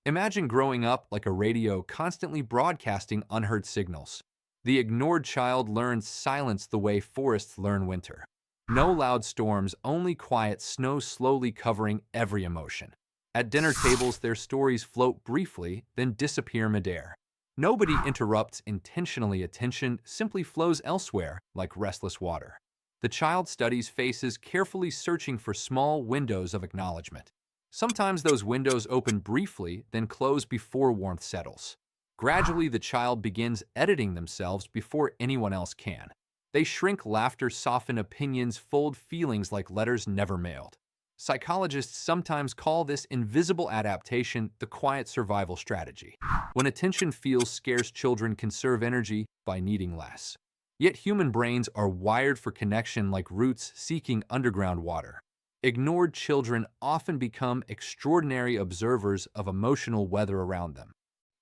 Imagine growing up like a radio constantly broadcasting unheard signals. The ignored child learns silence the way forests learn winter. No loud storms, only quiet snow slowly covering every emotion. At dinner tables, their stories float briefly, then disappear midair. Nobody interrupts intentionally, attention simply flows elsewhere like restless water. The child studies faces, carefully searching for small windows of acknowledgement. Sometimes those windows open briefly, then close before warmth settles. Gradually, the child begins editing themselves before anyone else can. They shrink, laughter, soften opinions, fold feelings like letters never mailed. Psychologists sometimes call this invisible adaptation the quiet survival strategy. When attention feels scarce, children conserve energy by needing less. Yet human brains are wired for connection like roots seeking underground water. Ignored children often become extraordinary observers of emotional weather around them.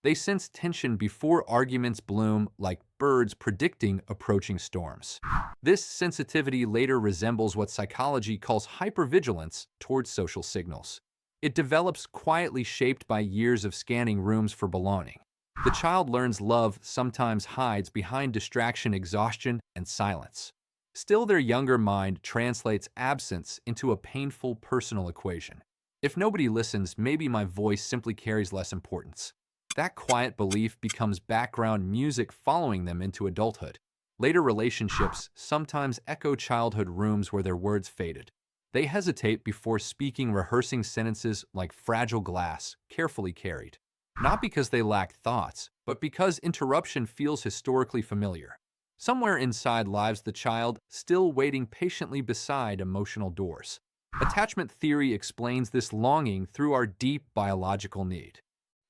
They sense tension before arguments bloom like birds predicting approaching storms. This sensitivity later resembles what psychology calls hypervigilance towards social signals. It develops quietly, shaped by years of scanning rooms for belonging. The child learns love sometimes hides behind distraction, exhaustion, and silence. Still, their younger mind translates absence into a painful personal equation. If nobody listens, maybe my voice simply carries less importance. That quiet belief becomes background music following them into adulthood. Later relationships sometimes echo childhood rooms where their words faded. They hesitate before speaking, rehearsing sentences like fragile glass, carefully carried. Not because they lack thoughts, but because interruption feels historically familiar. Somewhere inside lives the child, still waiting patiently beside emotional doors. Attachment theory explains this longing through our deep biological need.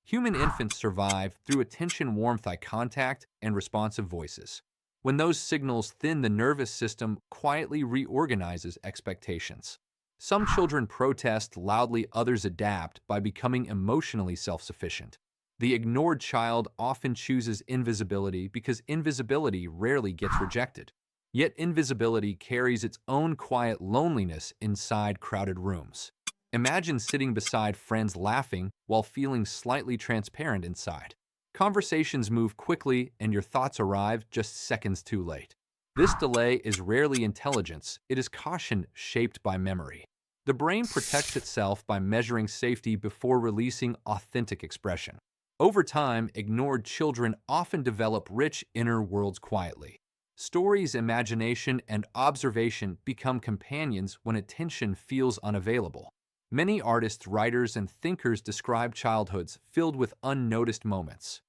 Human infants survive through attention, warmth, eye contact, and responsive voices. When those signals thin, the nervous system quietly reorganizes expectations. Some children protest loudly, others adapt by becoming emotionally self-sufficient. The ignored child often chooses invisibility because invisibility rarely gets rejected. Yet invisibility carries its own quiet loneliness inside crowded rooms. Imagine sitting beside friends laughing while feeling slightly transparent inside. Conversations move quickly and your thoughts arrive just seconds too late. This delay is rarely intelligence, it is caution shaped by memory. The brain protects itself by measuring safety before releasing authentic expression. Over time, ignored children often develop rich inner worlds quietly. Stories, imagination, and observation become companions when attention feels unavailable. Many artists, writers, and thinkers describe childhoods filled with unnoticed moments.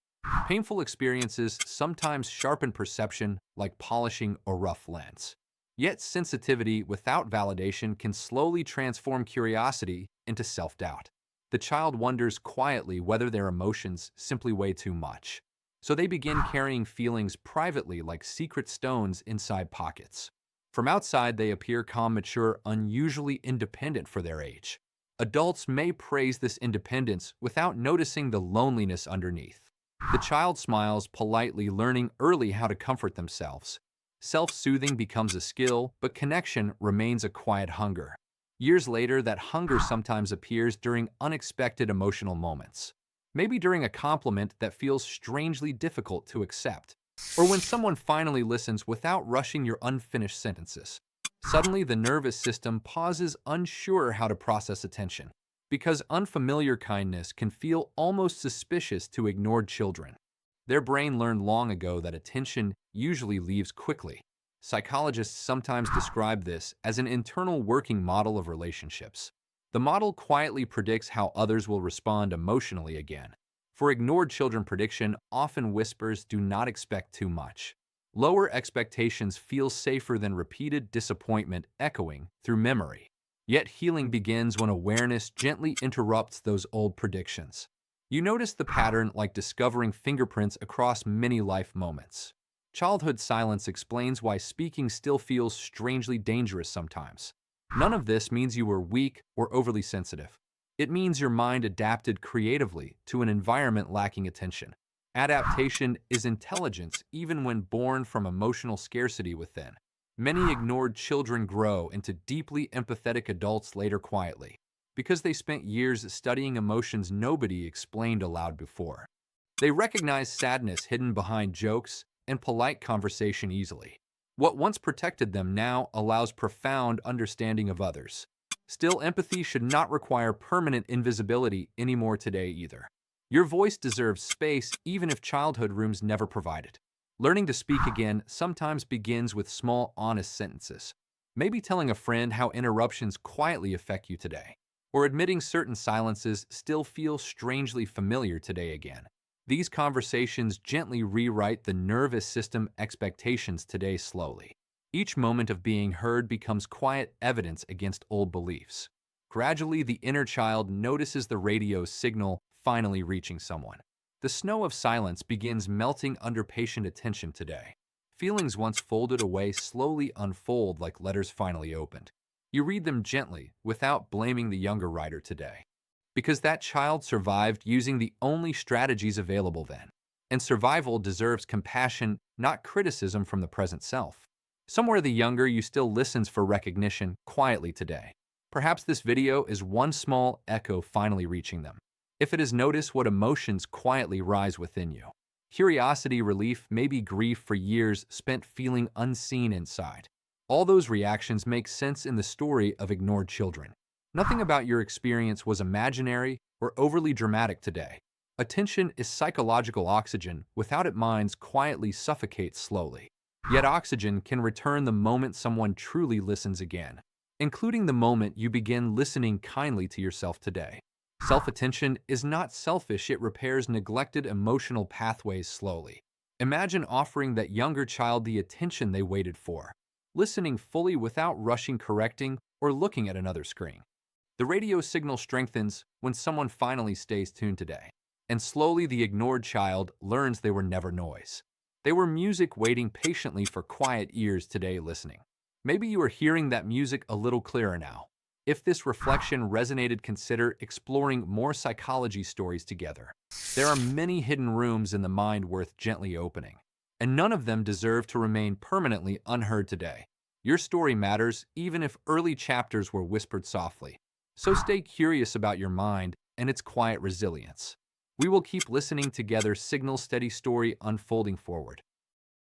Painful experiences sometimes sharpen perception like polishing a rough lens. Yet sensitivity without validation can slowly transform curiosity into self-doubt. The child wonders quietly whether their emotions simply weigh too much. So they begin carrying feelings privately like secret stones inside pockets. From outside, they appear calm, mature, unusually independent for their age. Adults may praise this independence without noticing the loneliness underneath. The child smiles politely, learning early how to comfort themselves. Self-soothing becomes a skill, but connection remains a quiet hunger. Years later, that hunger sometimes appears during unexpected emotional moments. Maybe during a compliment that feels strangely difficult to accept, or when someone finally listens without rushing your unfinished sentences. Suddenly, the nervous system pauses, unsure how to process attention, because unfamiliar kindness can feel almost suspicious to ignored children. Their brain learned long ago that attention usually leaves quickly. Psychologists sometimes describe this as an internal working model of relationships. The model quietly predicts how others will respond emotionally again. For ignored children, prediction often whispers, "Do not expect too much." Lower expectations feel safer than repeated disappointment echoing through memory. Yet healing begins when awareness gently interrupts those old predictions. You notice the pattern like discovering fingerprints across many life moments. Childhood silence explains why speaking still feels strangely dangerous sometimes. None of this means you were weak or overly sensitive. It means your mind adapted creatively to an environment lacking attention. Adaptation is intelligence even when born from emotional scarcity within. Many ignored children grow into deeply empathetic adults later quietly. because they spent years studying emotions nobody explained aloud before. They recognize sadness hidden behind jokes and polite conversation easily. What once protected them now allows profound understanding of others. Still, empathy should not require permanent invisibility anymore today either. Your voice deserves space even if childhood rooms never provide it. Learning to speak again sometimes begins with small, honest sentences. Maybe telling a friend how interruptions quietly affect you today, or admitting certain silences still feel strangely familiar today again. These conversations gently rewrite the nervous system expectations today slowly. Each moment of being heard becomes quiet evidence against old beliefs. Gradually, the inner child notices the radio signal finally reaching someone. The snow of silence begins melting under patient attention today. Feelings once folded away slowly unfold like letters finally opened. You read them gently, without blaming the younger writer today. Because that child survived using the only strategies available then. And survival deserves compassion, not criticism from the present self. Somewhere the younger you still listens for recognition quietly today. Perhaps this video is one small echo finally reaching them. If it is, notice what emotions quietly rise within you. Curiosity, relief, maybe grief for years spent feeling unseen inside. All those reactions make sense in the story of ignored children. Nothing about your experience was imaginary or overly dramatic today. Attention is psychological oxygen. Without it, minds quietly suffocate slowly. Yet oxygen can return the moment someone truly listens again, including the moment you begin listening kindly to yourself today. Self-attention is not selfish, it repairs neglected emotional pathways slowly. Imagine offering that younger child the attention they waited for, listening fully without rushing, correcting, or looking at another screen. The radio signal strengthens when someone finally stays tuned today, and slowly the ignored child learns they were never noise. They were music waiting patiently for quiet ears today listening. Maybe you are hearing that music a little clearer now. If this reflection resonated, consider exploring more psychology stories together. There are many hidden rooms in the mind worth gently opening, and none of them deserve to remain permanently unheard today. Your story matters, even if early chapters were whispered softly. So stay curious about your mind and its quiet resilience. We will keep listening together, signal steady story unfolding forward.